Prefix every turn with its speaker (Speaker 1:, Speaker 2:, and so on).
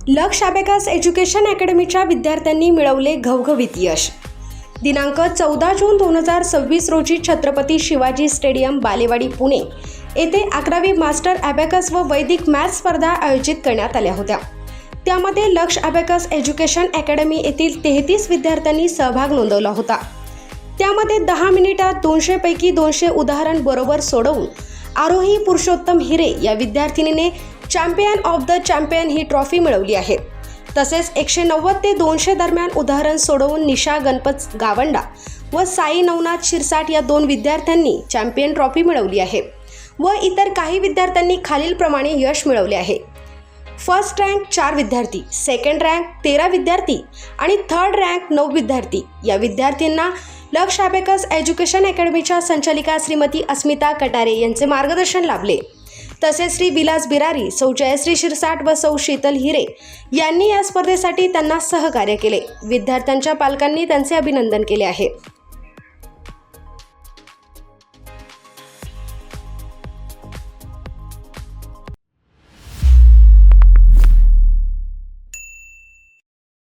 Speaker 1: लक्ष abacus education अकॅडमीच्या विद्यार्थ्यांनी मिळवले घवघवीत यश. दिनांक 14 जून 2026 रोजी छत्रपती शिवाजी स्टेडियम बालेवाडी पुणे येथे 11वी मास्टर अबॅकस व वैदिक मॅथ्स स्पर्धा आयोजित करण्यात आल्या होत्या. त्यामध्ये लक्ष अबॅकस एज्युकेशन अकॅडमी येथील 33 विद्यार्थ्यांनी सहभाग नोंदवला होता. त्यामध्ये 10 मिनिटात 200 पैकी 200 उदाहरण बरोबर सोडवून आरोही पुरुषोत्तम हिरे या विद्यार्थिनीने चॅम्पियन ऑफ द चॅम्पियन ही ट्रॉफी मिळवली आहे. तसेच 190 ते 200 दरम्यान उदाहरण सोडवून निशा गणपत गावंडा व साई नवनाथ शिरसाट या 2 विद्यार्थ्यांनी चॅम्पियन ट्रॉफी मिळवली आहे व इतर काही विद्यार्थ्यांनी खालीलप्रमाणे यश मिळवले आहे. फर्स्ट रँक 4 विद्यार्थी, सेकंड रँक 13 विद्यार्थी आणि थर्ड रँक 9 विद्यार्थी. या विद्यार्थ्यांना लक्ष अबॅकस एज्युकेशन अकॅडमीच्या संचालिका श्रीमती अस्मिता कटारे यांचे मार्गदर्शन लाभले. तसेच श्री विलास बिरारी, सौ जयश्री शिरसाट व सौ शीतल हिरे यांनी या स्पर्धेसाठी त्यांना सहकार्य केले. विद्यार्थ्यांच्या पालकांनी त्यांचे अभिनंदन केले आहे.